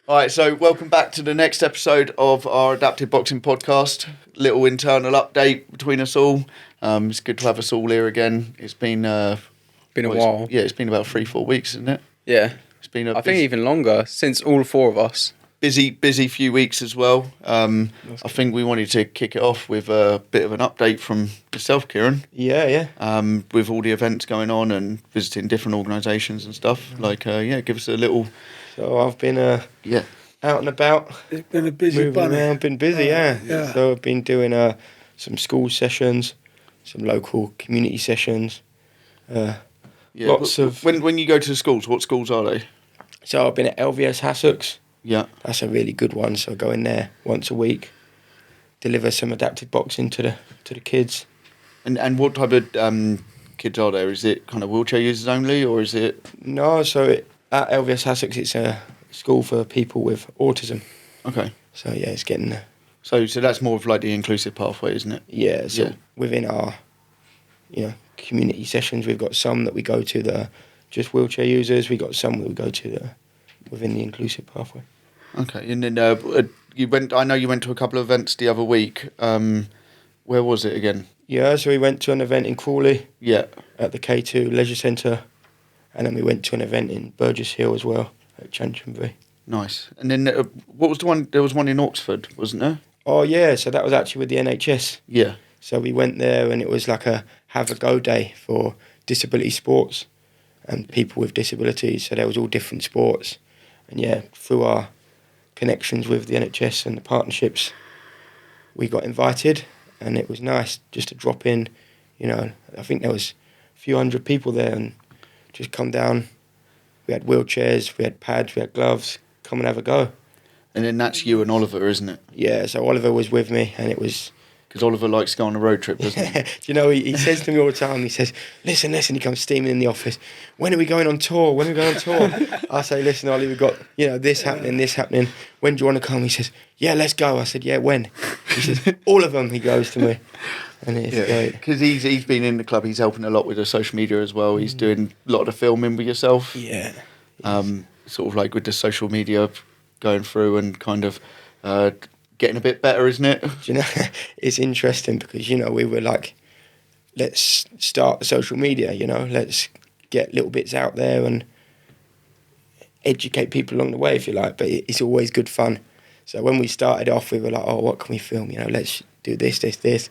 All right, so welcome back to the next episode of our Adaptive Boxing Podcast. Little internal update between us all. It's good to have us all here again. It's been a while. Yeah, it's been about 3-4 weeks, isn't it? Yeah. It's been I think even longer, since all four of us. Busy few weeks as well. I think we wanted to kick it off with a bit of an update from yourself, Kieran. Yeah. With all the events going on and visiting different organisations and stuff. Give us a little... So I've been out and about. It's been a busy bunny. I've been busy, yeah. So I've been doing some school sessions, some local community sessions. Lots of... When you go to the schools, what schools are they? So I've been at LVS Hassocks. Yeah. That's a really good one. So I go in there once a week, deliver some adaptive boxing to the kids. And what type of kids are there? Is it kind of wheelchair users only, or is it... No, at LVS Hassocks, it's a school for people with autism. Okay. So yeah, it's getting... So that's more of like the inclusive pathway, isn't it? Yeah, so within our, community sessions, we've got some that we go to that are just wheelchair users. We've got some that we go to that are within the inclusive pathway. Okay, and then I know you went to a couple of events the other week. Where was it again? Yeah, so we went to an event in Crawley. Yeah. At the K2 Leisure Centre. And then we went to an event in Burgess Hill as well, at Chanctonbury. Nice. And then what was the one? There was one in Oxford, wasn't there? Oh, yeah, so that was actually with the NHS. Yeah. So we went there and it was like a have-a-go day for disability sports and people with disabilities. So there was all different sports. And yeah, through our connections with the NHS and the partnerships, we got invited and it was nice just to drop in. I think there was a few hundred people there and just come down. We had wheelchairs, we had pads, we had gloves. Come and have a go. And then that's you and Oliver, isn't it? Yeah, so Oliver was with me and it was... Because Oliver likes to go on a road trip, doesn't he? He says to me all the time, he says, listen, he comes steaming in the office. When are we going on tour? I say, listen, Ollie, we've got, this happening. When do you want to come? He says, yeah, let's go. I said, yeah, when? He says, all of them, he goes to me. And it's great. Because he's been in the club, he's helping a lot with the social media as well. He's doing a lot of the filming with yourself. Yeah. Sort of like with the social media going through and kind of... getting a bit better, isn't it? It's interesting because, we were like, let's start social media, let's get little bits out there and educate people along the way, if you like, but it's always good fun. So when we started off, we were like, oh, what can we film? Let's do this.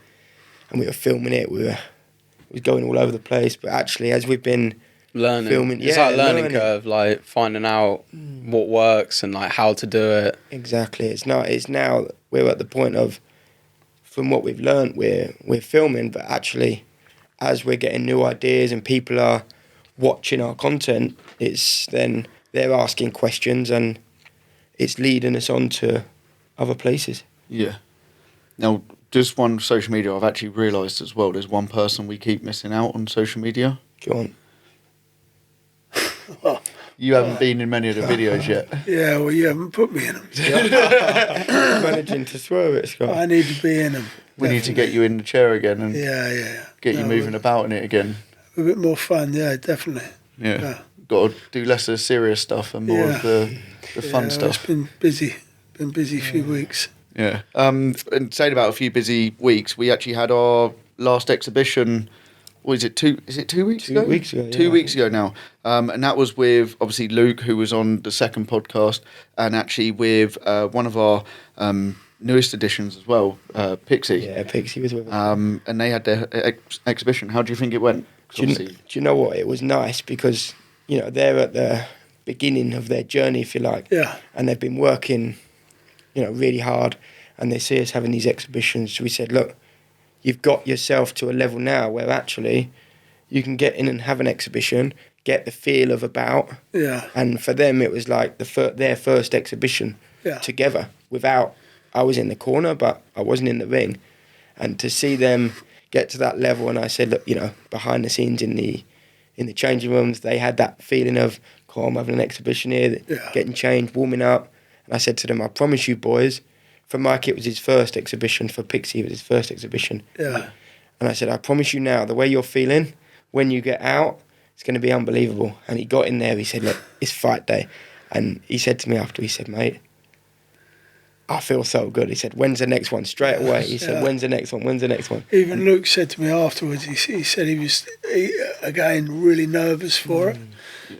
And we were filming it. It was going all over the place, but actually, as we've been learning, filming, it's like a learning curve, like finding out what works and like how to do it. Exactly. It's now we're at the point of, from what we've learned, we're filming, but actually, as we're getting new ideas and people are watching our content, it's then they're asking questions and it's leading us on to other places. Yeah. Now, just one social media, I've actually realised as well, there's one person we keep missing out on social media. Go on. You haven't been in many of the videos yet. Yeah, well, you haven't put me in them. Managing to throw it, Scott. I need to be in them. We need to get you in the chair again and get you moving about in it again. A bit more fun, yeah, definitely. Yeah. Got to do less of the serious stuff and more of the fun stuff. It's been busy few weeks. Yeah. And saying about a few busy weeks, we actually had our last exhibition. What is it? 2 weeks ago? 2 weeks ago. 2 weeks ago now. And that was with obviously Luke, who was on the second podcast, and actually with one of our newest additions as well, Pixie. Yeah, Pixie was with us. And they had their exhibition. How do you think it went? Do you know what? It was nice because, they're at the beginning of their journey, if you like. Yeah. And they've been working, really hard, and they see us having these exhibitions. So we said, look, you've got yourself to a level now where actually you can get in and have an exhibition, get the feel of a bout. Yeah. And for them, it was like their first exhibition together. I was in the corner, but I wasn't in the ring. And to see them get to that level, and I said, look, behind the scenes in the changing rooms, they had that feeling of, cool, I'm having an exhibition here, getting changed, warming up. And I said to them, I promise you, boys, for Mike, it was his first exhibition. For Pixie, it was his first exhibition. Yeah. And I said, I promise you now, the way you're feeling, when you get out, it's going to be unbelievable. And he got in there, he said, look, it's fight day. And he said to me after, he said, mate, I feel so good. He said, when's the next one? Straight away. He said, when's the next one? When's the next one? Even Luke said to me afterwards, he said he was, again, really nervous for it.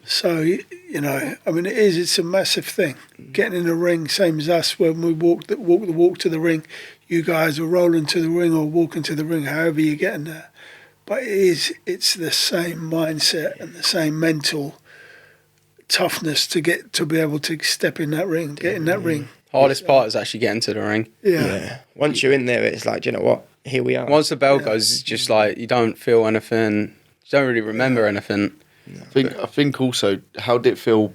So, you know, I mean, it's a massive thing. Getting in the ring, same as us, when we walk the walk to the ring, you guys are rolling to the ring or walking to the ring, however you're getting there. But it's the same mindset and the same mental toughness to be able to step in that ring, get in that ring. Hardest part is actually getting to the ring. Yeah. Once you're in there, it's like, do you know what? Here we are. Once the bell goes, it's just like you don't feel anything. You don't really remember anything. I think also, how did it feel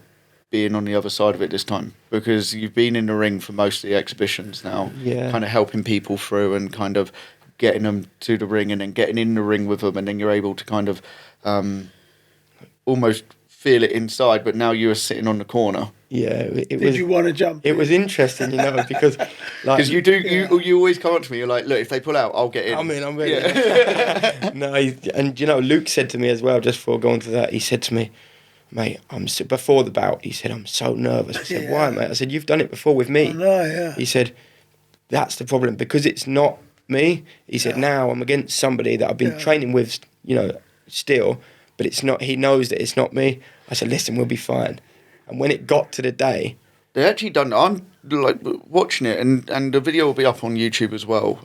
being on the other side of it this time? Because you've been in the ring for most of the exhibitions now, kind of helping people through and kind of getting them to the ring and then getting in the ring with them, and then you're able to kind of almost feel it inside, but now you are sitting on the corner. Yeah, Did you want to jump? It was interesting, you know, because like you always come up to me. You're like, look, if they pull out, I'll get in. I'm in. I'm ready. Yeah. No, and you know, Luke said to me as well, just before going to that, he said to me, mate, before the bout, he said, I'm so nervous. I said, why, mate? I said, you've done it before with me. I know, yeah. He said, that's the problem, because it's not me. He said, now I'm against somebody that I've been training with, you know, still, but it's not. He knows that it's not me. I said, listen, we'll be fine. And when it got to the day, they actually done. I'm like watching it, and the video will be up on YouTube as well,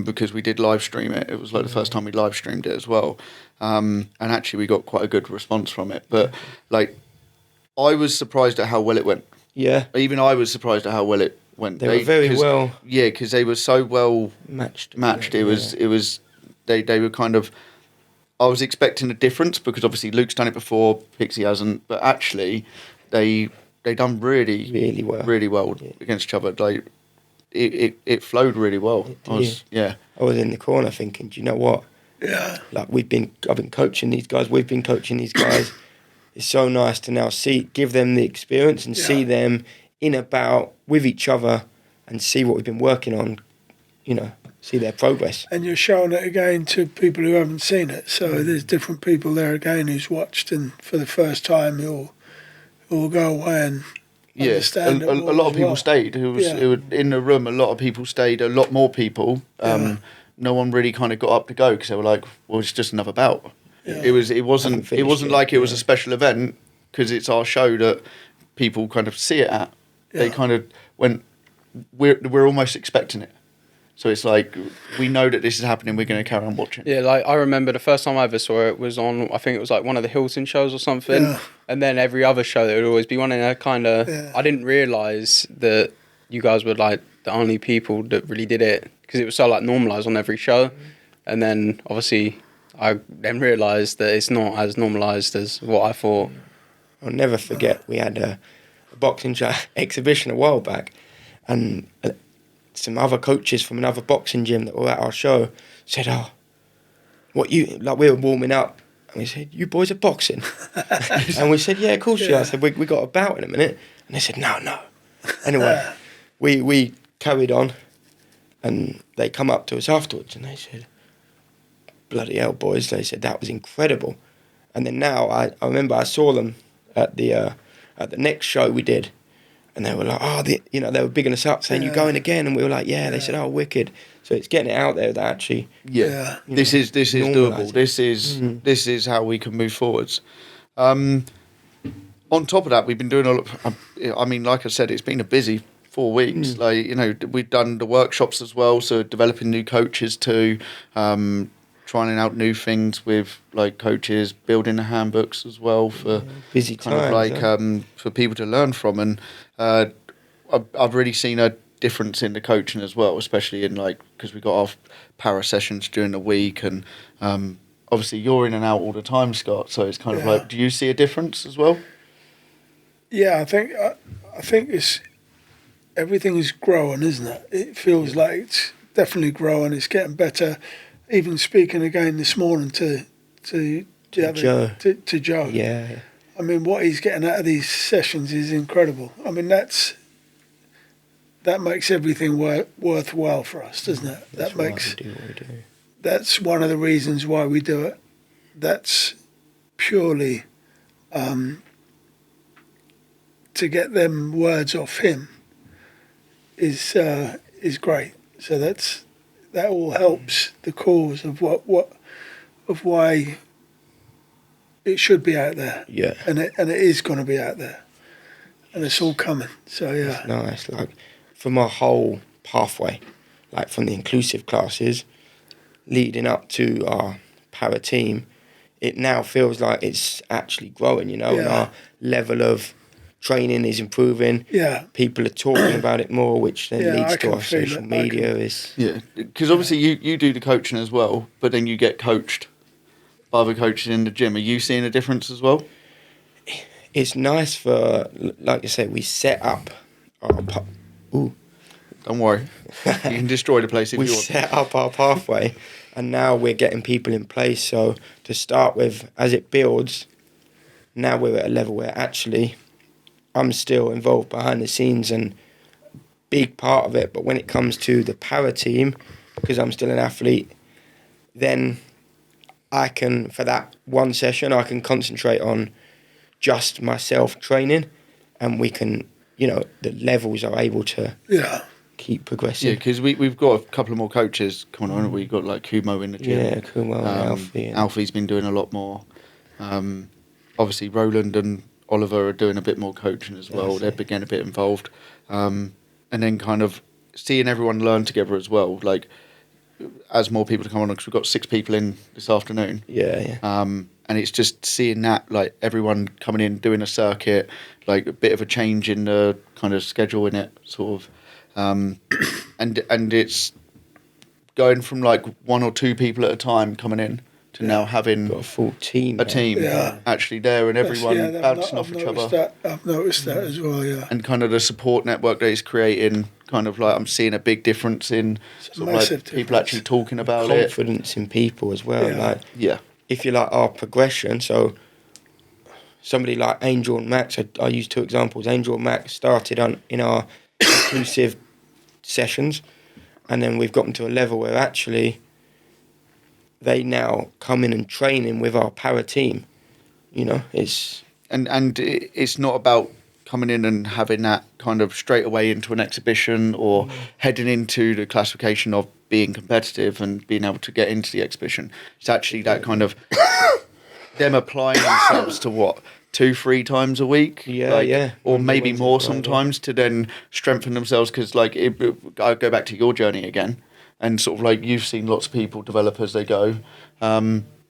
because we did live stream it. It was like the first time we live streamed it as well, and actually we got quite a good response from it. But like, I was surprised at how well it went. Yeah, even I was surprised at how well it went. They were very well. Yeah, because they were so well matched. It was. They were kind of. I was expecting a difference because obviously Luke's done it before, Pixie hasn't, but actually they done really well against each other. Like it flowed really well. I was in the corner thinking, do you know what? Yeah. Like I've been coaching these guys. We've been coaching these guys. It's so nice to now give them the experience and see them in about with each other and see what we've been working on. You know. See their progress. And you're showing it again to people who haven't seen it. So there's different people there again who's watched, and for the first time who will go away and understand a lot of people stayed. It was in the room. A lot of people stayed. A lot more people. No one really kind of got up to go because they were like, "Well, it's just another bout." Yeah. It wasn't like it was a special event because it's our show that people kind of see it at. Yeah. They kind of went. We're almost expecting it. So it's like, we know that this is happening, we're going to carry on watching. Yeah, like I remember the first time I ever saw it was on, I think it was like one of the Hilton shows or something. Yeah. And then every other show, there would always be one in a kind of, I didn't realise that you guys were like the only people that really did it because it was so like normalised on every show. And then obviously I then realised that it's not as normalised as what I thought. I'll never forget, we had a boxing exhibition a while back, and some other coaches from another boxing gym that were at our show said, we were warming up, and we said, you boys are boxing? And we said, yeah, of course you are. I said, we got a bout in a minute. And they said, no. Anyway, we carried on, and they come up to us afterwards, and they said, bloody hell, boys. They said, that was incredible. And then now, I remember I saw them at the next show we did, and they were like, they were bigging us up, saying, you're going again? And we were like, yeah. They said, wicked. So it's getting it out there that actually... Yeah. This is doable. This is how we can move forwards. On top of that, we've been doing a lot... I mean, like I said, it's been a busy 4 weeks. We've done the workshops as well, so developing new coaches too, trying out new things with like coaches, building the handbooks as well for busy kind of for people to learn from. And I've really seen a difference in the coaching as well, especially in because we got our para sessions during the week, and obviously you're in and out all the time, Scott. So it's kind of like, do you see a difference as well? Yeah, I think it's everything is growing, isn't it? It feels like it's definitely growing. It's getting better. Even speaking again this morning to Joe. To Joe. Yeah. I mean, what he's getting out of these sessions is incredible. I mean, that makes everything worthwhile for us, doesn't it? That's why we do what we do. That's one of the reasons why we do it. That's purely to get them words off him is great. So that all helps the cause of of why it should be out there. Yeah. And it is going to be out there, and it's all coming. So yeah. That's nice. Like from our whole pathway, like from the inclusive classes leading up to our para team, it now feels like it's actually growing, you know, and our level of training is improving. Yeah. People are talking about it more, which then leads to our social media. Yeah, because obviously you do the coaching as well, but then you get coached by other coaches in the gym. Are you seeing a difference as well? It's nice for, like I said, we set up our... Don't worry. You can destroy the place if you want. We set up our pathway, and now we're getting people in place. So to start with, as it builds, now we're at a level where actually I'm still involved behind the scenes and big part of it. But when it comes to the para team, because I'm still an athlete, then I can, for that one session, I can concentrate on just myself training, and we can, you know, the levels are able to keep progressing. Yeah, because we've got a couple of more coaches coming on. We've got like Kumo in the gym. Yeah, Kumo and Alfie. Alfie's been doing a lot more. Obviously, Roland and Oliver are doing a bit more coaching as well. They're getting a bit involved. And then kind of seeing everyone learn together as well. Like, as more people come on, because we've got 6 people in this afternoon. Yeah. And it's just seeing that, like, everyone coming in, doing a circuit, like a bit of a change in the kind of schedule in it, sort of. And it's going from like 1 or 2 people at a time coming in to now having got a full team. Actually there, and everyone bouncing off each other. I've noticed that as well, yeah. And kind of the support network that is creating, kind of like I'm seeing a big difference in sort of like people actually talking about confidence in people as well. Yeah. Like, if you like our progression, so somebody like Angel and Max, I use 2 examples. Angel and Max started in our inclusive sessions, and then we've gotten to a level where actually they now come in and training with our para team. You know, it's it's not about coming in and having that kind of straight away into an exhibition or heading into the classification of being competitive and being able to get into the exhibition. It's actually that kind of them applying themselves to what, 2-3 times a week, or maybe more sometimes, to then strengthen themselves. Because like I go back to your journey again, and sort of like you've seen lots of people develop as they go.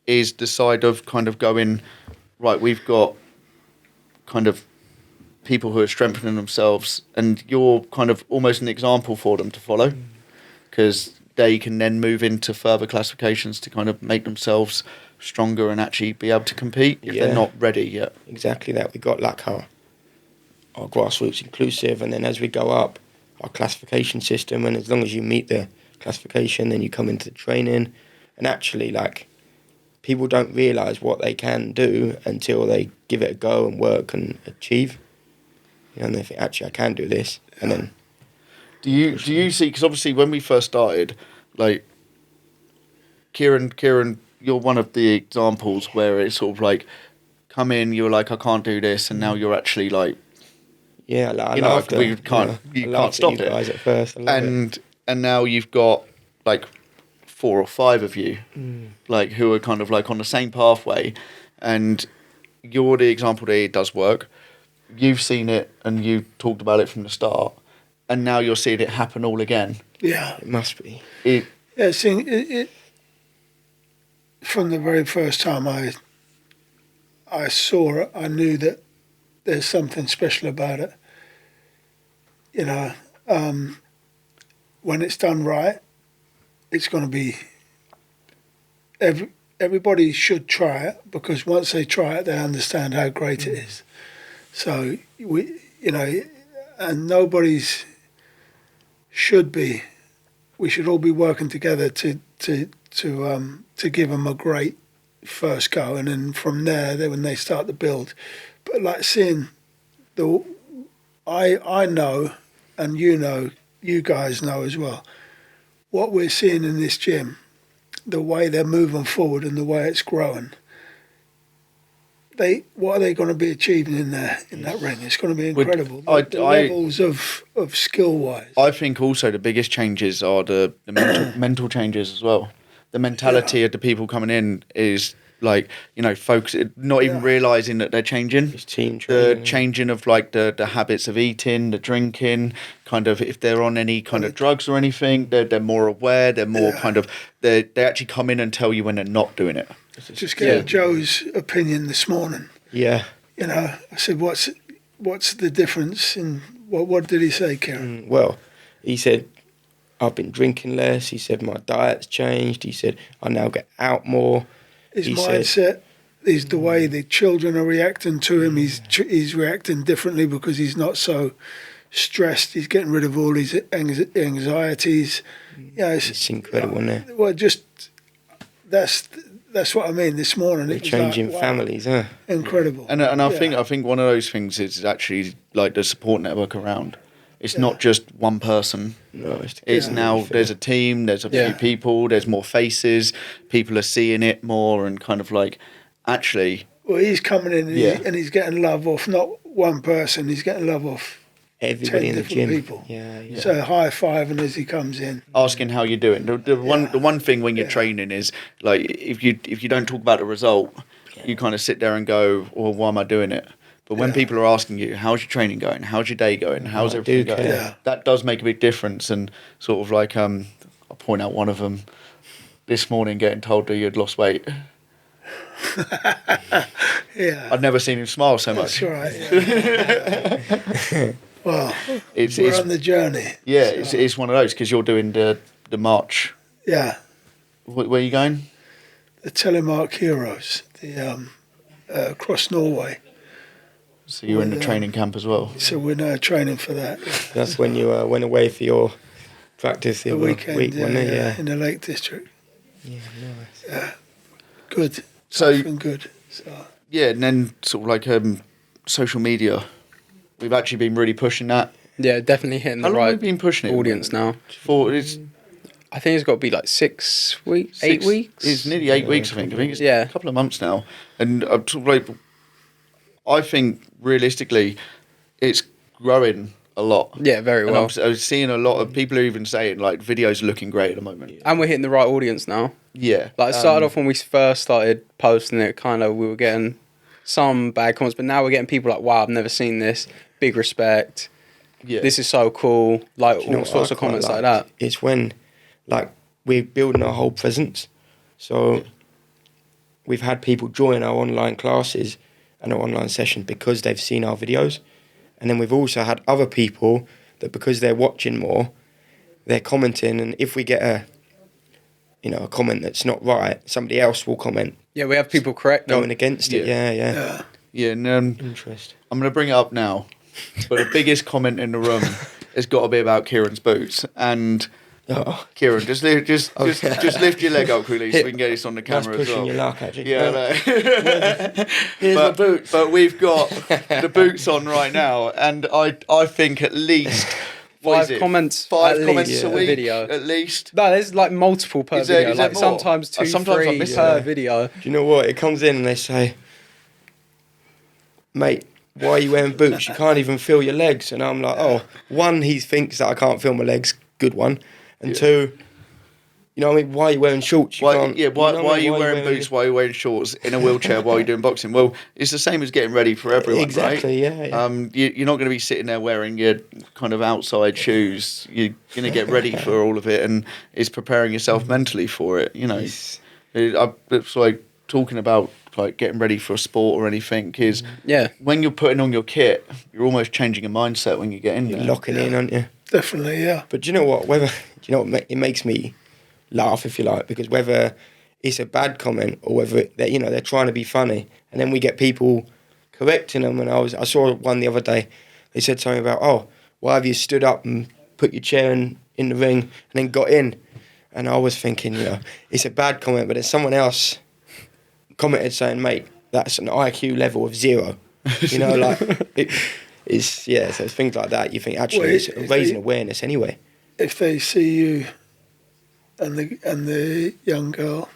Is the side of kind of going, right, we've got kind of people who are strengthening themselves, and you're kind of almost an example for them to follow, because they can then move into further classifications to kind of make themselves stronger and actually be able to compete if they're not ready yet. Exactly that. We got like our grassroots inclusive, and then as we go up, our classification system, and as long as you meet the classification, then you come into the training, and actually like people don't realise what they can do until they give it a go and work and achieve. You know, and they think, actually, I can do this. And then... Do you see, because obviously when we first started, like, Kieran, you're one of the examples where it's sort of like, come in, you're like, I can't do this, and now you're actually like... Yeah, like, you can't stop it. Guys at first. And now you've got, like, 4 or 5 of you, like, who are kind of like on the same pathway, and you're the example that it does work. You've seen it and you talked about it from the start, and now you're seeing it happen all again. Yeah. It must be. Seeing it from the very first time I saw it, I knew that there's something special about it. You know, when it's done right, it's going to be... Everybody should try it, because once they try it, they understand how great it is. So we should all be working together to give them a great first go, and then from there, when they start to build. But like seeing I know, and you guys know as well, what we're seeing in this gym, the way they're moving forward and the way it's growing. what are they going to be achieving in that ring? It's going to be incredible. The levels of skill wise. I think also the biggest changes are the mental changes as well. The mentality of the people coming in is like, folks not even realising that they're changing. It's team training. The changing of like the habits of eating, the drinking, kind of if they're on any kind of drugs or anything, they're more aware, they're more kind of, they actually come in and tell you when they're not doing it. Just getting Joe's opinion this morning. Yeah. I said, what's the difference in, what did he say, Kieran? Well, he said, I've been drinking less. He said, my diet's changed. He said, I now get out more. His mindset is the way the children are reacting to him. He's reacting differently because he's not so stressed. He's getting rid of all his anxieties. It's incredible, isn't it? Well, just that's what I mean this morning. They're changing families, huh? Incredible. And I think one of those things is actually like the support network around. It's not just one person. No, it's now there's a team, there's a few people, there's more faces, people are seeing it more and kind of like actually. Well, he's coming in and he's getting love off not one person, he's getting love off everybody 10 in the different gym. people. Yeah. So high-fiving as he comes in. Asking how you're doing. The one thing when you're training is like if you don't talk about the result, you kind of sit there and go, well, why am I doing it? But when people are asking you, how's your training going? How's your day going? How's everything going? Yeah. That does make a big difference. And sort of like, I'll point out one of them this morning getting told that you'd lost weight. Yeah. I'd never seen him smile so much. That's right. Yeah. Well, we're on the journey. Yeah, so. It's one of those because you're doing the march. Yeah. Where are you going? The Telemark Heroes, across Norway. So you're in the training camp as well. So we're now training for that. That's when you went away for your practice the weekend, week, wasn't it? Yeah. In the Lake District. Yeah, nice. Yeah, good. So good. So. Yeah, and then sort of like social media. We've actually been really pushing that. Yeah, definitely hitting the How long right have we been pushing it? audience now. I think it's got to be like 6 weeks, 8 weeks. It's nearly 8 weeks, I think. I think it's a couple of months now. And I'm sort of like, I think realistically, it's growing a lot. Yeah, very well. I'm seeing a lot of people are even saying like videos are looking great at the moment. And we're hitting the right audience now. Yeah. Like it started off when we first started posting it, we were getting some bad comments, but now we're getting people like, wow, I've never seen this. Big respect. Yeah. This is so cool. Like all sorts of comments like that. It's when like we're building our whole presence. So we've had people join our online classes and our online session because they've seen our videos. And then we've also had other people that because they're watching more, they're commenting, and if we get a comment that's not right, somebody else will comment. Yeah, we have people correct them. Going against it, yeah. Yeah, and interest. I'm going to bring it up now, but the biggest comment in the room has got to be about Kieran's boots. And Kieran, just lift your leg up quickly so we can get this on the camera as well. Pushing your luck, actually. Yeah, here's my boots. But we've got the boots on right now, and I think at least... Five comments a week, video. At least. No, there's like multiple per video. Is there more? Sometimes 2, 3 per video. Do you know what? It comes in and they say, mate, why are you wearing boots? You can't even feel your legs. And I'm like, one, he thinks that I can't feel my legs. Good one. And two, you know what I mean? Why are you wearing shorts? Why are you wearing boots? Why are you wearing shorts in a wheelchair while you're doing boxing? Well, it's the same as getting ready for everyone, exactly, right? Yeah. You're not going to be sitting there wearing your kind of outside shoes. You're going to get ready for all of it, and it's preparing yourself mentally for it. It's like talking about like getting ready for a sport or anything is when you're putting on your kit, you're almost changing your mindset when you get in there. You're locking in, aren't you? Definitely, yeah. But do you know what? It makes me laugh, if you like, because whether it's a bad comment or whether they're trying to be funny, and then we get people correcting them. And I saw one the other day. They said something about, why have you stood up and put your chair in the ring and then got in? And I was thinking, it's a bad comment, but there's someone else commented saying, mate, that's an IQ level of 0. So it's things like that. You think actually it's raising awareness anyway. If they see you and the young girl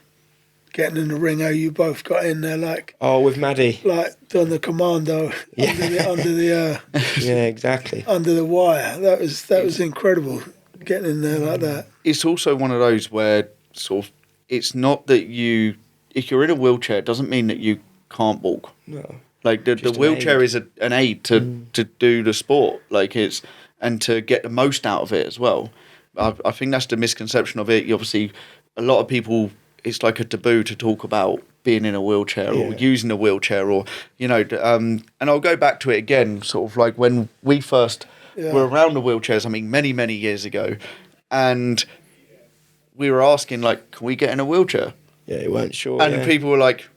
getting in the ring, how you both got in there, like with Maddie, like doing the commando under the yeah, exactly, under the wire. That was incredible, getting in there like that. It's also one of those where sort of it's not that if you're in a wheelchair, it doesn't mean that you can't walk. no, Like the wheelchair is an aid to do the sport, and to get the most out of it as well. I think that's the misconception of it. Obviously, a lot of people, it's like a taboo to talk about being in a wheelchair or using a wheelchair, or and I'll go back to it again, sort of like when we first were around the wheelchairs. I mean, many years ago, and we were asking like, can we get in a wheelchair? Yeah, you weren't sure. And people were like,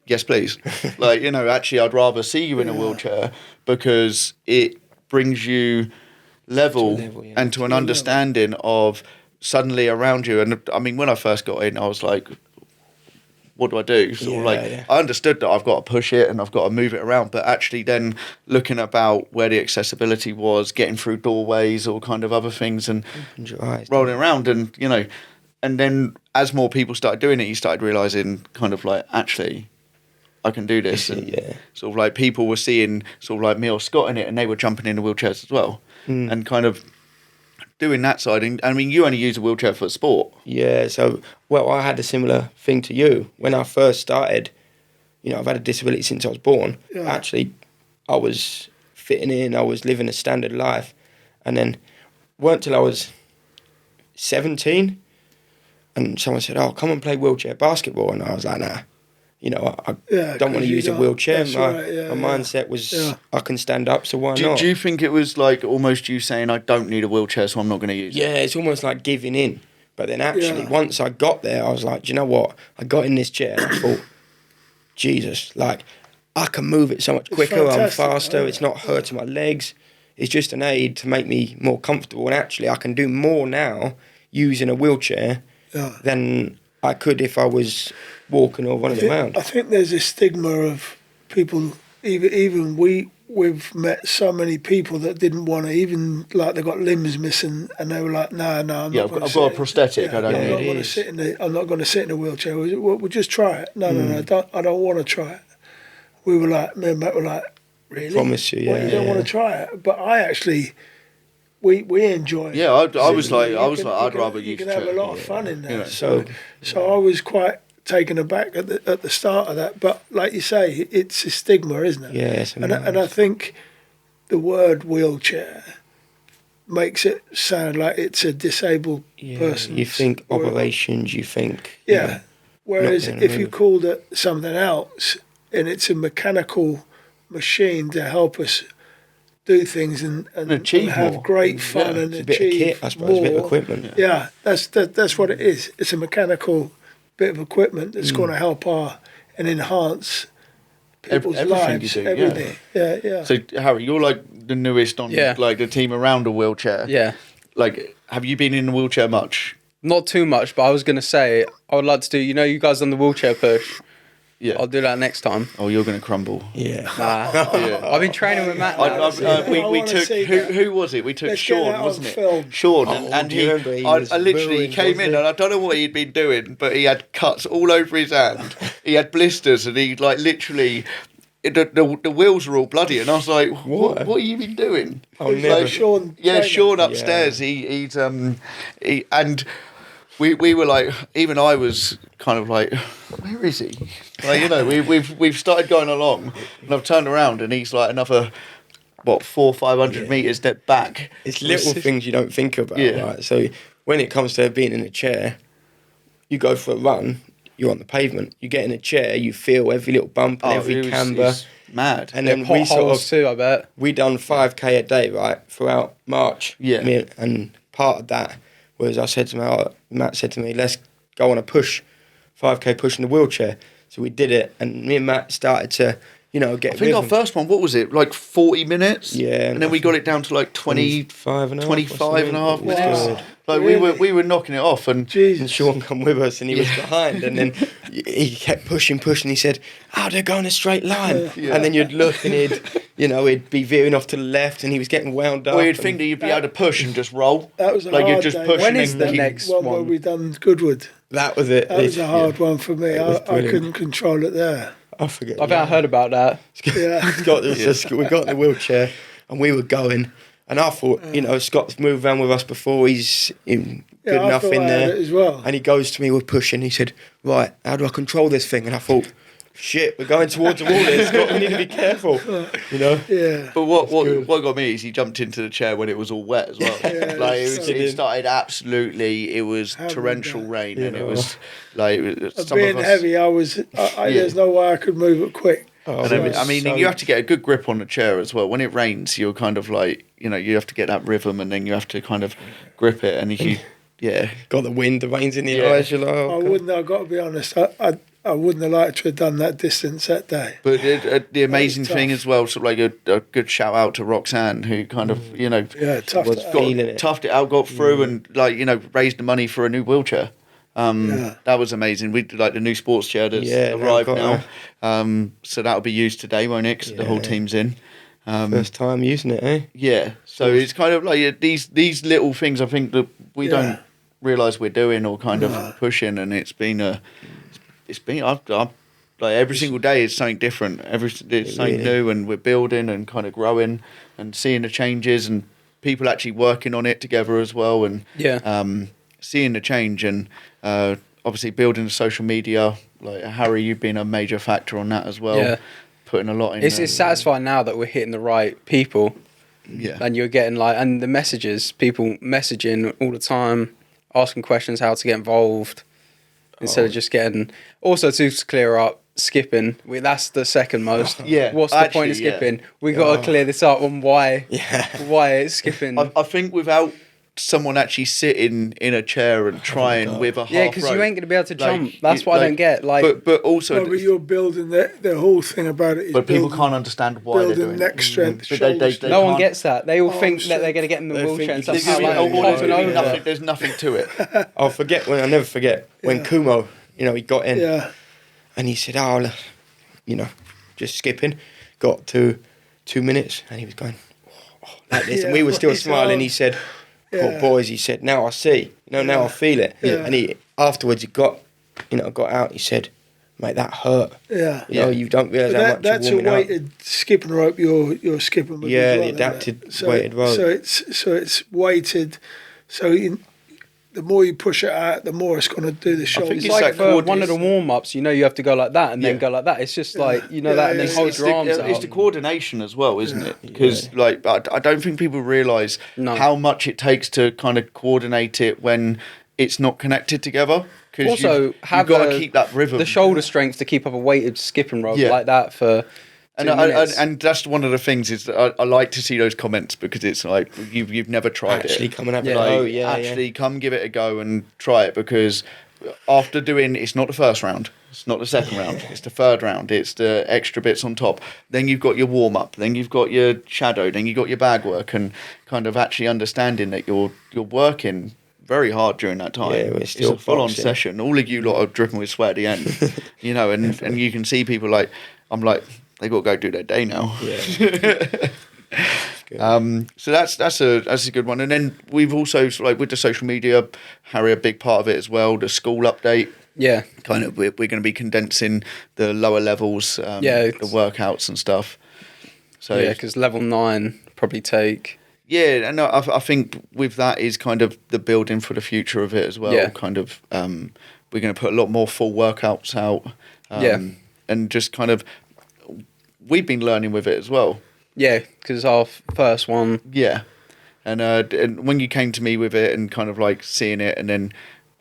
yes, please. Like, actually, I'd rather see you in a wheelchair because it brings you level and to an understanding of suddenly around you. And I mean, when I first got in, I was like, what do I do? I understood that I've got to push it and I've got to move it around, but actually then looking about where the accessibility was, getting through doorways or kind of other things and rolling around and, and then as more people started doing it, you started realising kind of like, actually, I can do this. And sort of like people were seeing sort of like me or Scott in it and they were jumping in the wheelchairs as well and kind of doing that side. And I mean, you only use a wheelchair for sport. Yeah, so, I had a similar thing to you. When I first started, I've had a disability since I was born. Yeah. Actually, I was fitting in, I was living a standard life. And then, weren't till I was 17, and someone said, oh, come and play wheelchair basketball. And I was like, nah. I don't want to use a wheelchair. My mindset was, I can stand up, so why not? Do you think it was like almost you saying, I don't need a wheelchair, so I'm not going to use it? Yeah, it's almost like giving in. But then actually, once I got there, I was like, do you know what? I got in this chair and I thought, Jesus, like, I can move it so much quicker, I'm faster, it's not hurting my legs. It's just an aid to make me more comfortable. And actually, I can do more now using a wheelchair than I could if I was walking or running around. I think there's a stigma of people, even we've met so many people that didn't want to, even like they got limbs missing and they were like, no, I'm not going to I've got a prosthetic, I don't I'm need it. I'm not going to sit in a wheelchair. We'll just try it. No, I don't want to try it. We were like, me and Matt were like, really? Promise you, you don't want to try it? But I actually... We enjoy it. Yeah, I was like, I'd rather use. You can have a lot of fun in there. So I was quite taken aback at the start of that. But like you say, it's a stigma, isn't it? Yeah, and I think the word wheelchair makes it sound like it's a disabled person. You think operations, you think... Whereas if you called it something else, and it's a mechanical machine to help us do things and have more. Great fun and it's achieve a bit of kit, I suppose, more. a bit of equipment. Yeah, that's what it is. It's a mechanical bit of equipment that's going to help and enhance people's lives. Everything. Yeah. So Harry, you're like the newest on like the team around a wheelchair. Yeah. Like, have you been in a wheelchair much? Not too much, but I was going to say, I would like to do, you guys done the wheelchair push. Yeah. I'll do that next time. Oh, you're going to crumble. Yeah. Nah. I've been training with Matt now. We took, who was it? We took Sean, wasn't it? Film. Sean, and he I literally came in and I don't know what he'd been doing, but he had cuts all over his hand. He had blisters and he like literally... The wheels were all bloody, and I was like, "What have you been doing?" Oh, never. Like Sean. Yeah, Sean upstairs. He and we were like, even I was kind of like, where is he? Like, we've started going along, and I've turned around, and he's like another 400-500 meters step back. It's little things you don't think about, right? So when it comes to being in a chair, you go for a run. You're on the pavement. You get in a chair. You feel every little bump and every camber. Mad. And then we too, I bet. We done 5K a day, right, throughout March. Yeah. And part of that was Matt said to me, let's go on a push, 5K push in the wheelchair. So we did it, and me and Matt started to, get. I think our first one, what was it, like 40 minutes? Yeah. And then we got it down to like 25 and a half minutes. Wow. Like really? we were knocking it off, and Sean come with us, and he was behind, and then he kept pushing. He said, "Oh, they're going a straight line," and then you'd look, and he'd be veering off to the left, and he was getting wound up. Well, you'd think that you'd be able to push and just roll. That was a like hard you're just day. pushing. When is the next one where we done Goodwood? That was it. That was a hard one for me. I brilliant. couldn't control it there. I forget. I think I heard about that. Yeah. We got in the wheelchair and we were going. And I thought, Scott's moved around with us before. He's good enough in there. As well. And he goes to me, we're pushing. He said, right, how do I control this thing? And I thought, shit, we're going towards the wall here, Scott. We need to be careful, Yeah. But what got me is he jumped into the chair when it was all wet as well. Yeah, it started absolutely. It was torrential rain, and it was like Being heavy, there's no way I could move it quick. You have to get a good grip on the chair as well. When it rains, you're kind of like, you have to get that rhythm, and then you have to kind of grip it. And if you, got the wind, the rain's in the eyes. You're like, I've got to be honest. I wouldn't have liked to have done that distance that day. But the amazing thing as well, sort of like a good shout out to Roxanne, who kind of, toughed it out, got through, and raised the money for a new wheelchair. That was amazing. We like the new sports chair that's arrived now. So that'll be used today, won't it? 'Cause the whole team's in. First time using it, eh? Yeah. So it's kind of like these little things I think that we don't realise we're doing or kind of pushing, and it's been like every single day is something different. It's something new, and we're building and kind of growing and seeing the changes and people actually working on it together as well, and seeing the change and obviously building the social media. Like Harry, you've been a major factor on that as well. Yeah. Putting a lot in. It's satisfying now that we're hitting the right people. Yeah. And you're getting and the messages, people messaging all the time, asking questions how to get involved. Instead of just getting... Also, to clear up, skipping. That's the second most. What's the point of skipping? We got to clear this up on why it's skipping. I think without someone actually sitting in a chair and trying with a half because you ain't going to be able to jump. That's what I don't get. But also... but you're building the whole thing about it. Is but people can't understand why they're doing neck strength. They no one gets that. They all think that they're going to get in the wheelchair and somehow there's nothing to it. I'll never forget when Kumo... he got in and he said, just skipping. Got to 2 minutes and he was going like this. And we were still smiling. He said, boys, he said, now I see. Now I feel it. Yeah. And he afterwards, he got out. He said, mate, that hurt. You don't realise how much that's you're warming a weighted skipping rope you're skipping with. Yeah, the adapted weighted rope. So it's weighted. So the more you push it out, the more it's going to do the shoulder. It's like for one of the warm-ups, you have to go like that and then go like that. It's just that and then hold your arms out. It's the coordination as well, isn't it? Because I don't think people realise how much it takes to kind of coordinate it when it's not connected together. Also, you've got to keep that rhythm. The shoulder strength to keep up a weighted skipping rope like that for... And that's one of the things is that I like to see those comments because it's like you've never tried actually come and have come give it a go and try it, because after doing it's not the first round, it's not the second round, it's the third round, it's the extra bits on top. Then you've got your warm up, then you've got your shadow, then you've got your bag work, and kind of actually understanding that you're working very hard during that time. It's still a full on session. All of you lot are dripping with sweat at the end, and you can see people like I'm like. They got to go do their day now. So that's a good one. And then we've also with the social media, Harry, a big part of it as well. The school update. Yeah. Kind of we're going to be condensing the lower levels, the workouts and stuff. So because level 9 probably take. Yeah, and I think with that is kind of the building for the future of it as well. Yeah. Kind of we're going to put a lot more full workouts out. And just kind of. We've been learning with it as well. Yeah, because our first one. Yeah, and when you came to me with it and kind of like seeing it, and then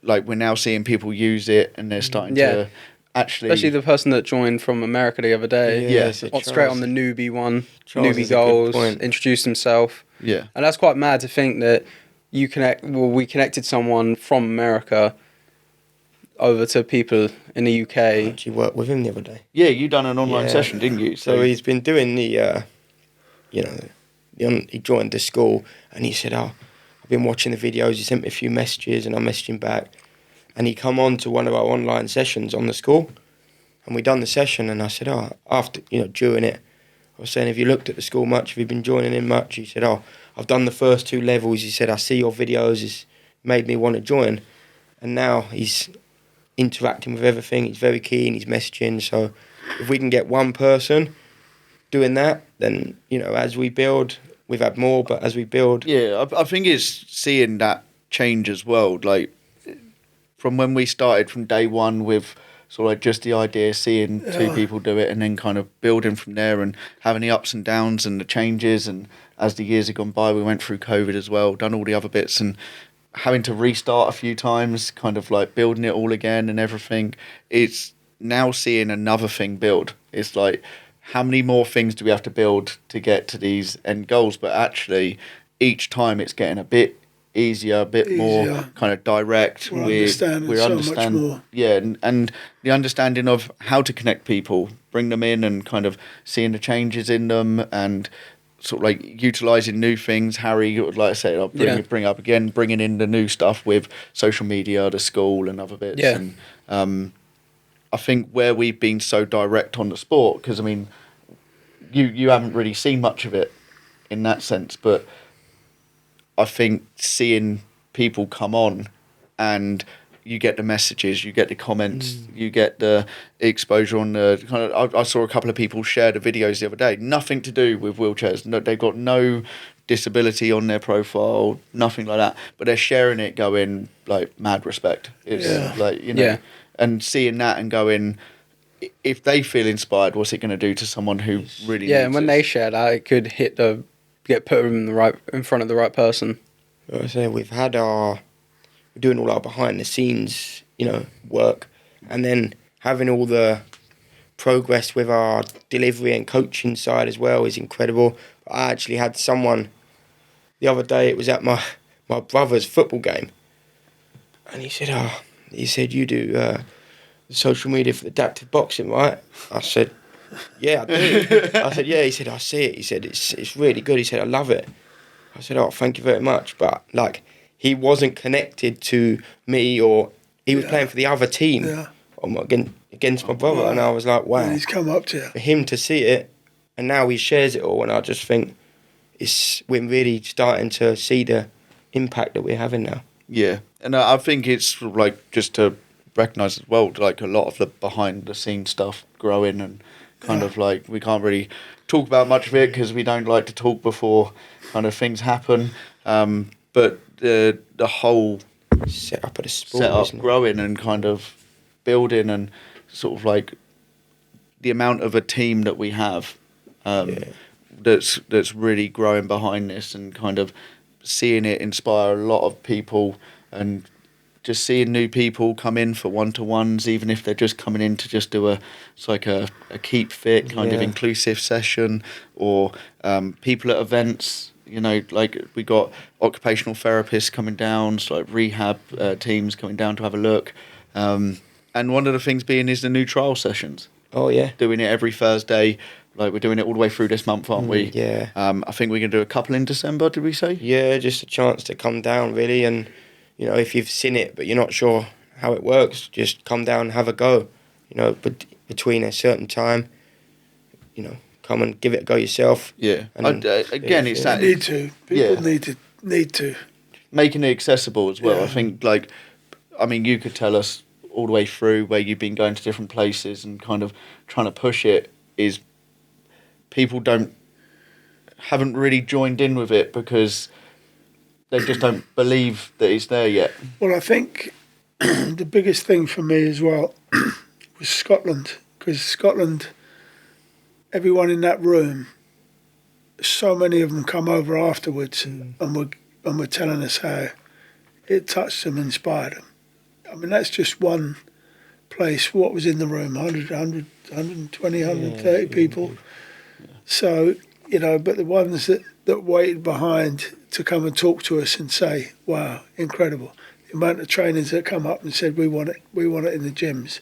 we're now seeing people use it, and they're starting to actually. Especially the person that joined from America the other day. Straight on the newbie one, newbie goals, introduced himself. Yeah, and that's quite mad to think that we connected someone from America over to people in the UK. I actually worked with him the other day. Yeah, you done an online session, didn't you? So he's been doing the, he joined the school and he said, I've been watching the videos. He sent me a few messages and I messaged him back. And he come on to one of our online sessions on the school. And we done the session and I said, after, during it, I was saying, have you looked at the school much? Have you been joining in much? He said, I've done the first 2 levels. He said, I see your videos. It's made me want to join. And now he's interacting with everything. He's very keen. He's messaging. So if we can get one person doing that, then, you know, as we build, we've had more, but as we build... Yeah, I think it's seeing that change as well. Like, from when we started from day one with sort of like just the idea, seeing two people do it, and then kind of building from there and having the ups and downs and the changes. And as the years have gone by, we went through COVID as well, done all the other bits, and having to restart a few times, kind of like building it all again and everything. It's now seeing another thing build. It's like, how many more things do we have to build to get to these end goals? But actually, each time it's getting a bit easier, a bit more kind of direct. We're understanding so much more. Yeah, and the understanding of how to connect people, bring them in, and kind of seeing the changes in them, and sort of like utilising new things. Harry, like I said, I'll bring up again, bringing in the new stuff with social media, the school and other bits. Yeah. And I think where we've been so direct on the sport, because I mean, you haven't really seen much of it in that sense, but I think seeing people come on and you get the messages, you get the comments, you get the exposure on the kind of. I saw a couple of people share the videos the other day. Nothing to do with wheelchairs. No, they've got no disability on their profile, nothing like that. But they're sharing it, going like mad respect. It's like, you know, and seeing that and going, if they feel inspired, what's it going to do to someone who really? Yeah, and when they share that, it could get put in front of the right person. Like I say, we're doing all our behind the scenes, you know, work, and then having all the progress with our delivery and coaching side as well is incredible. I actually had someone the other day, it was at my brother's football game, and he said, you do social media for adaptive boxing, right? I said, yeah, I do. I said, yeah. He said, I see it. He said, it's really good. He said, I love it. I said, oh, thank you very much. But like, he wasn't connected to me, or he was playing for the other team against my brother. And I was like, wow. And he's come up to you. For him to see it, and now he shares it all. And I just think we're really starting to see the impact that we're having now. Yeah. And I think it's like, just to recognise as well, like a lot of the behind the scenes stuff growing, and kind of like, we can't really talk about much of it because we don't like to talk before kind of things happen. But the whole setup of the sport, growing and kind of building, and sort of like the amount of a team that we have that's really growing behind this, and kind of seeing it inspire a lot of people, and just seeing new people come in for one-to-ones, even if they're just coming in to just do a keep fit kind of inclusive session, or people at events. You know, like we got occupational therapists coming down, so like rehab teams coming down to have a look. And one of the things being is the new trial sessions. Oh, yeah. Doing it every Thursday. Like, we're doing it all the way through this month, aren't we? Yeah. I think we're going to do a couple in December, did we say? Yeah, just a chance to come down, really. And, you know, if you've seen it but you're not sure how it works, just come down and have a go. You know, but between a certain time, you know, come and give it a go yourself. Yeah. And again, it's that. Need to. People need to. Making it accessible as well. I think, like, I mean, you could tell us all the way through where you've been going to different places and kind of trying to push it, is people haven't really joined in with it because they just don't believe that it's there yet. Well, I think the biggest thing for me as well was Scotland, because Scotland, everyone in that room, so many of them come over afterwards and were telling us how it touched them, inspired them. I mean, that's just one place. What was in the room? 100, 120, 130 people. Yeah. So, you know, but the ones that waited behind to come and talk to us and say, wow, incredible. The amount of trainers that come up and said, we want it in the gyms.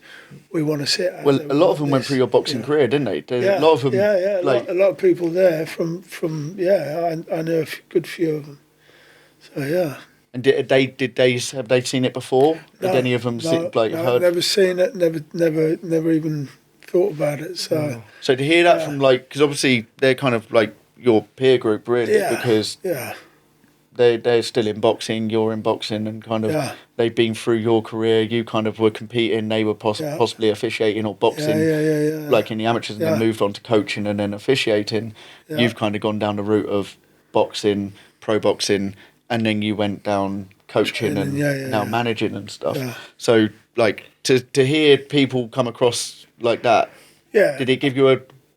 We want to sit. Well, a lot of them went through your boxing career, didn't they? A lot of them. Yeah. A lot of people there from I know a good few of them. So, yeah. And have they seen it before? No, Did any of them heard? Never seen it. Never even thought about it. So to hear that from, like, because obviously they're kind of like your peer group, really, because they're still in boxing, you're in boxing, and kind of they've been through your career. You kind of were competing, they were possibly officiating or boxing, like in the amateurs, and then moved on to coaching and then officiating. Yeah. You've kind of gone down the route of boxing, pro boxing, and then you went down coaching and now managing and stuff. Yeah. So like to hear people come across like that, did it give you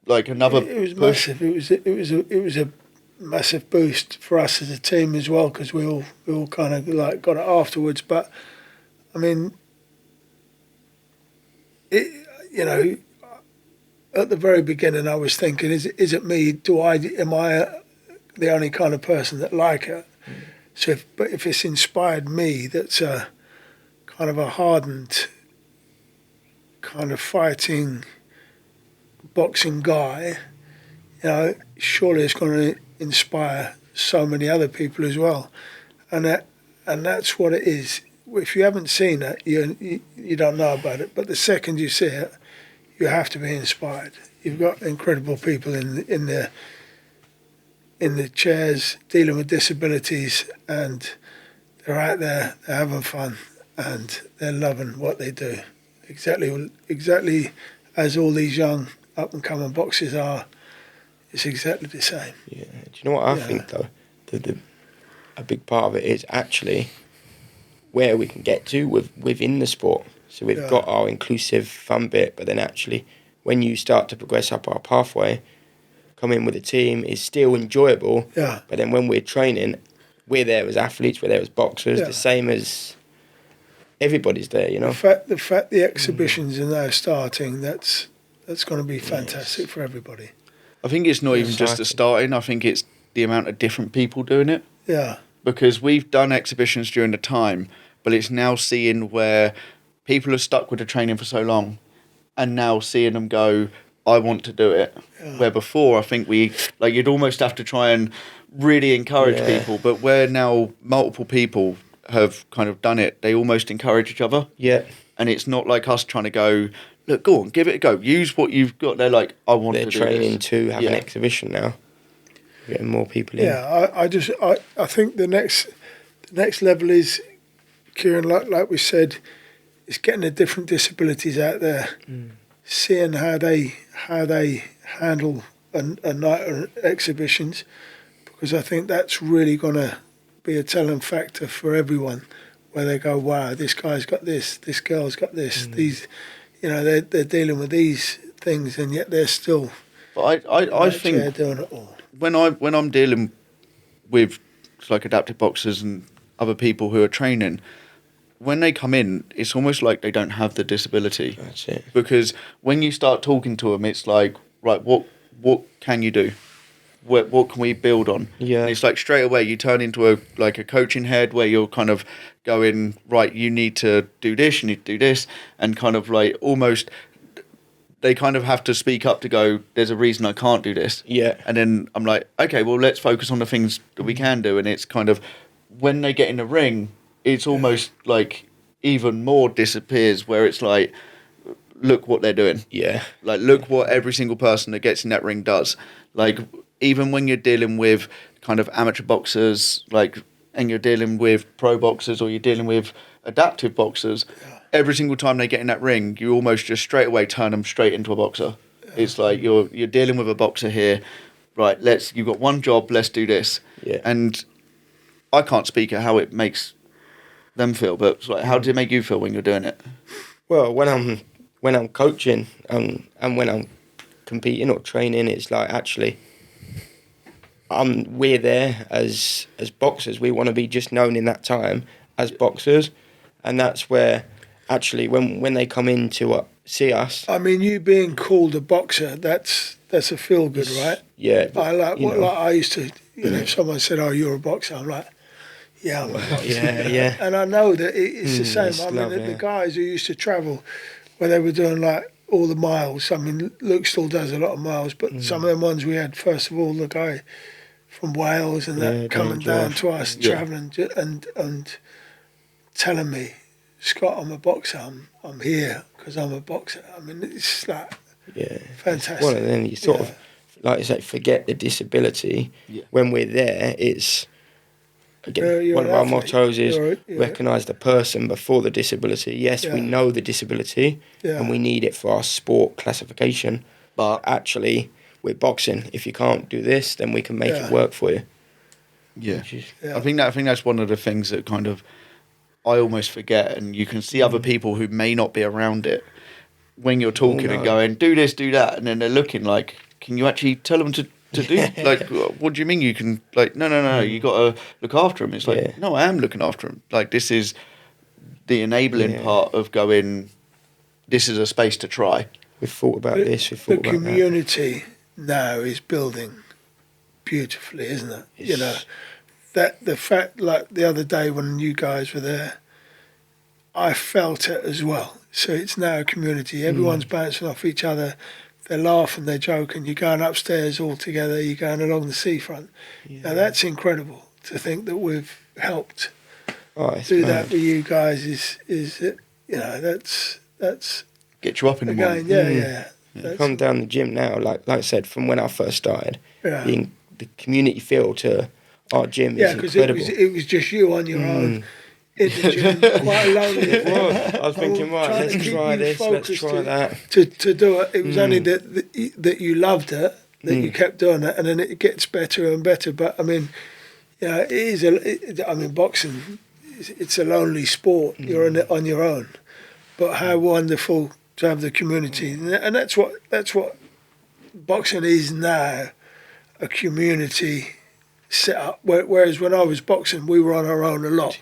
another? It was push? massive. It was a massive boost for us as a team as well, because we all kind of like got it afterwards. But I mean, at the very beginning, I was thinking, is it me? Am I the only kind of person that like it? So, if it's inspired me, that's a kind of a hardened, kind of fighting, boxing guy, surely it's going to inspire so many other people as well, and that's what it is. If you haven't seen it, you don't know about it. But the second you see it, you have to be inspired. You've got incredible people in the chairs dealing with disabilities, and they're out there, they're having fun, and they're loving what they do. Exactly as all these young up and coming boxers are. It's exactly the same. Yeah. Do you know what I think though? A big part of it is actually where we can get to within the sport. So we've got our inclusive fun bit, but then actually when you start to progress up our pathway, come in with a team is still enjoyable. Yeah. But then when we're training, we're there as athletes, we're there as boxers, the same as everybody's there, The fact the exhibitions are now starting, that's going to be fantastic for everybody. I think it's not even just the starting. I think it's the amount of different people doing it. Yeah. Because we've done exhibitions during the time, but it's now seeing where people are stuck with the training for so long, and now seeing them go, I want to do it. Yeah. Where before, I think you'd almost have to try and really encourage people, but where now multiple people have kind of done it, they almost encourage each other. Yeah. And it's not like us trying to go, look, go on, give it a go. Use what you've got. They're like, I want to do this. They're training to have an exhibition now. Getting more people in. Yeah, I think the next level is, Kieran, like we said, is getting the different disabilities out there, seeing how they handle a night of exhibitions, because I think that's really going to be a telling factor for everyone, where they go, wow, this guy's got this girl's got this, these, they're dealing with these things, and yet they're still. But I think doing it all. When I'm dealing with like adaptive boxers and other people who are training, when they come in, it's almost like they don't have the disability. That's it. Because when you start talking to them, it's like, right, what can you do? What can we build on? Yeah. And it's like straight away you turn into a coaching head where you're kind of going, right, you need to do this, you need to do this, and kind of like almost they kind of have to speak up to go, there's a reason I can't do this. Yeah. And then I'm like, okay, well, let's focus on the things that we can do. And it's kind of, when they get in the ring, it's almost like even more disappears, where it's like, look what they're doing. Yeah. Like, look what every single person that gets in that ring does. Like, even when you're dealing with kind of amateur boxers, and you're dealing with pro boxers, or you're dealing with adaptive boxers, every single time they get in that ring, you almost just straight away turn them straight into a boxer. It's like you're dealing with a boxer here, right? You've got one job. Let's do this. Yeah. And I can't speak at how it makes them feel, but it's like, how does it make you feel when you're doing it? Well, when I'm coaching and when I'm competing or training, it's like actually, we're there as boxers. We want to be just known in that time as boxers, and that's where. Actually, when they come in to see us... I mean, you being called a boxer, that's a feel-good, right? Yeah. I I used to... if someone said, oh, you're a boxer, I'm like, yeah, I'm a boxer. Yeah. And I know that it's the same. The guys who used to travel, where they were doing, all the miles. I mean, Luke still does a lot of miles, but some of them ones we had, first of all, the guy from Wales and that coming down to us, travelling and telling me, Scott, I'm a boxer. I'm here because I'm a boxer. I mean, it's fantastic. Well, and then you sort of, like I say, forget the disability. Yeah. When we're there, it's again, one of our mottos is recognise the person before the disability. Yes, we know the disability and we need it for our sport classification, but actually, we're boxing. If you can't do this, then we can make it work for you. Yeah. I think that's one of the things that kind of I almost forget, and you can see other people who may not be around it when you're talking and going, do this, do that, and then they're looking like, can you actually tell them to do, like, what do you mean you can, like, no, you got to look after them. It's like, no, I am looking after them. Like, this is the enabling part of going, this is a space to try. We've thought about this, we've thought about that. The community now is building beautifully, isn't it? You know, that the fact, like the other day when you guys were there, I felt it as well. So it's now a community. Everyone's bouncing off each other. They're laughing, they're joking. You're going upstairs all together. You're going along the seafront. Now that's incredible to think that we've helped do that with you guys. Is you know, that's get you up in the morning. You come down the gym now, like I said, from when I first started, being the community feel to our gym is incredible. Because it was just you on your own. In the gym, quite alone. I was thinking, right, let's try this, let's try that. To do it, it was only that you loved it, that you kept doing it, and then it gets better and better. But I mean, yeah, it is. I mean, boxing, it's a lonely sport. You're in it on your own. But how wonderful to have the community, and that's what boxing is now, a community set up. Whereas when I was boxing, we were on our own a lot,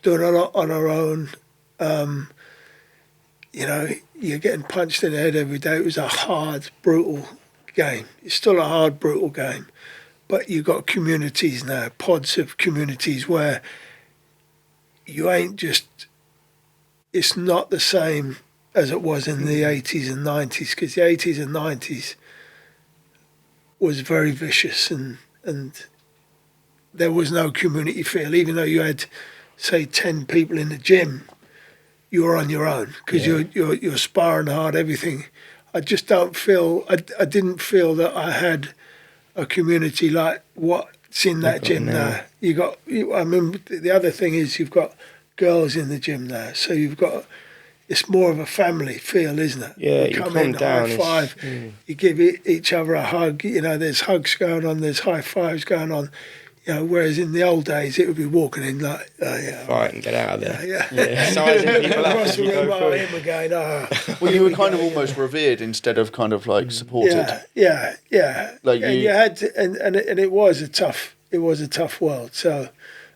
doing a lot on our own. You know, you're getting punched in the head every day. It was a hard, brutal game. It's still a hard, brutal game. But you've got communities now, pods of communities where you ain't just... It's not the same as it was in the 80s and 90s, because the 80s and 90s was very vicious and there was no community feel. Even though you had, say, 10 people in the gym, you were on your own because you're sparring hard, everything. I just don't feel... I didn't feel that I had a community like what's in that gym now. I mean, the other thing is you've got girls in the gym now, so you've got... It's more of a family feel, isn't it? Yeah, you come in, down, high five, you give each other a hug. You know, there's hugs going on, there's high fives going on. You know, whereas in the old days, it would be walking in like, fight and get out of there. Yeah. Sizing people up Across as the you room, go him again. Well, you were kind of almost revered instead of kind of like supported. Yeah. Like and you had to, and it was a tough world. So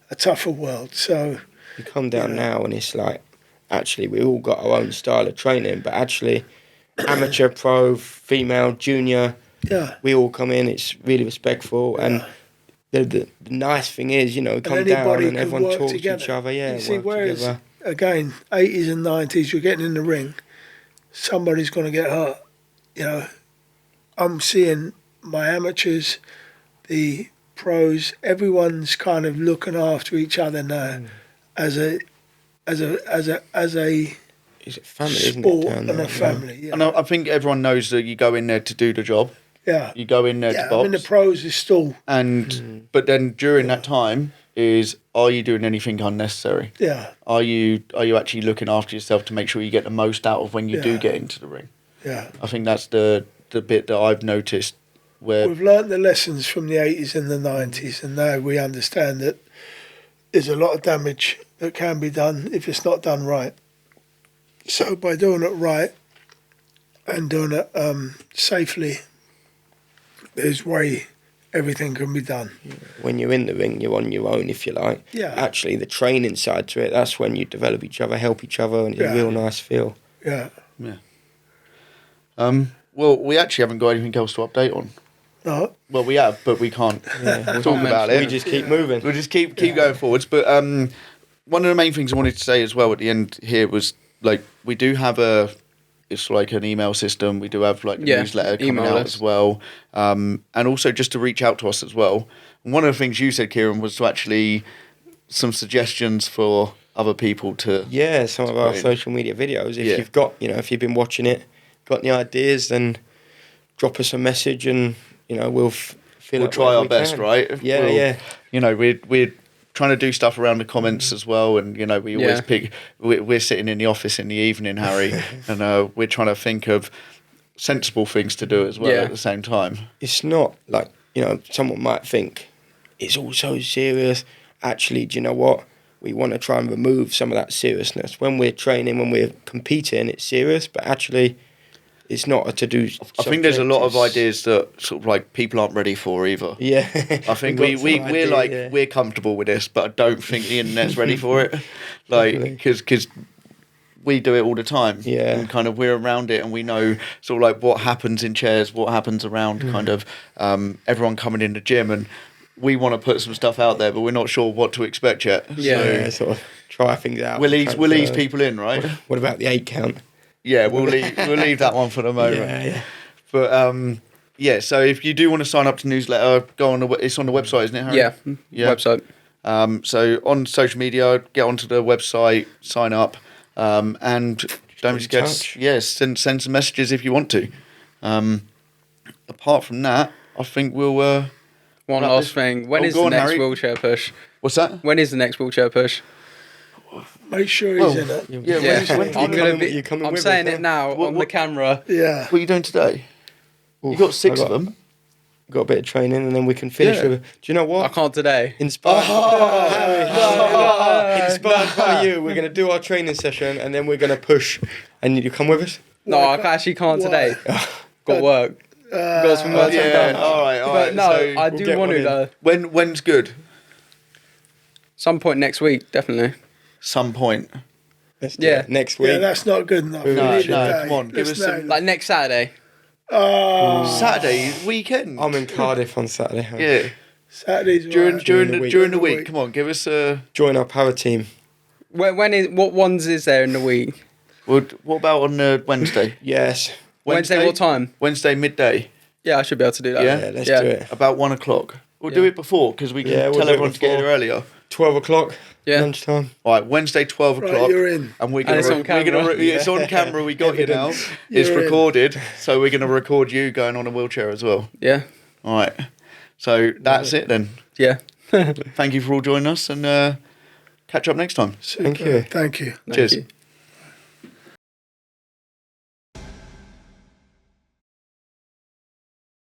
a tougher world. So you come down now and it's like, actually, we all got our own style of training, but actually, amateur, pro, female, junior, we all come in. It's really respectful, and the nice thing is, you know, come down and everyone talks to each other. Yeah, you see, whereas again, 80s and 90s, you're getting in the ring, somebody's going to get hurt. You know, I'm seeing my amateurs, the pros, everyone's kind of looking after each other now as a is it family, sport isn't it, and a family. Yeah. And I think everyone knows that you go in there to do the job. Yeah. You go in there to box. I mean, the pros is still... And but then during that time are you doing anything unnecessary? Yeah. Are you actually looking after yourself to make sure you get the most out of when you do get into the ring? Yeah. I think that's the bit that I've noticed where... We've learnt the lessons from the 80s and the 90s, and now we understand that there's a lot of damage that can be done if it's not done right. So by doing it right and doing it safely, there's way everything can be done. When you're in the ring, you're on your own, if you like. Yeah. Actually, the training side to it, that's when you develop each other, help each other, and it's a real nice feel. Yeah. Well, we actually haven't got anything else to update on. No. Well, we have, but we can't talk about it. We just keep moving. We'll just keep going forwards. But one of the main things I wanted to say as well at the end here was, like, we do have it's like an email system. We do have like a newsletter coming out as well. And also just to reach out to us as well. And one of the things you said, Kieran, was to actually some suggestions for other people to... Yeah, some of our social media videos. If you've got, if you've been watching it, got any ideas, then drop us a message and, we'll try our best, right? Yeah. You know, we're trying to do stuff around the comments as well. And we always pick. We're sitting in the office in the evening, Harry, and we're trying to think of sensible things to do as well at the same time. It's not like someone might think it's all so serious. Actually, do you know what? We want to try and remove some of that seriousness. When we're training, when we're competing, it's serious, but actually it's not a to-do. I think there's a lot of ideas that sort of like people aren't ready for either. Yeah. I think we're comfortable with this, but I don't think the internet's ready for it. Like, because we do it all the time. Yeah. And kind of we're around it and we know sort of like what happens in chairs, what happens around kind of everyone coming in the gym, and we want to put some stuff out there, but we're not sure what to expect yet. Yeah, sort of try things out. We'll ease people in, right? What about the 8 count? Yeah, we'll leave that one for the moment. Yeah. But so if you do want to sign up to newsletter, go on it's on the website, isn't it, Harry? Yeah. Website. So on social media, get onto the website, sign up, and don't forget, send some messages if you want to. Apart from that, I think we'll. One last thing. When is the next wheelchair push? What's that? When is the next wheelchair push? Make sure he's in it. Yeah. I'm saying it now on the camera. Yeah. What are you doing today? You got 6 of them. Got a bit of training, and then we can finish with. Do you know what? I can't today. Inspired by you, we're going to do our training session, and then we're going to push. And you come with us? No, I actually can't today. Got work. Got some work to done. All right. But no, so I do want to though. When's good? Some point next week, definitely. Some point. Let's do it next week. Yeah, that's not good enough. No, come on, give us some. Like next Saturday. Saturday weekend. I'm in Cardiff on Saturday. Yeah. Saturdays during the week. Come on, give us a. Join our power team. What ones is there in the week? What about on Wednesday? Yes. Wednesday what time? Wednesday midday. Yeah, I should be able to do that. Yeah, let's do it. About 1 o'clock. We'll do it before because we can tell everyone to get here earlier. 12 o'clock. Yeah. Lunchtime. All right, Wednesday 12 o'clock. Right, you're in. And we're gonna. It's on camera. We got you now. It's recorded, so we're gonna record you going on a wheelchair as well. Yeah. All right. So that's it then. Yeah. Thank you for all joining us, and catch up next time. Super. Thank you. Thank you. Cheers. Thank you.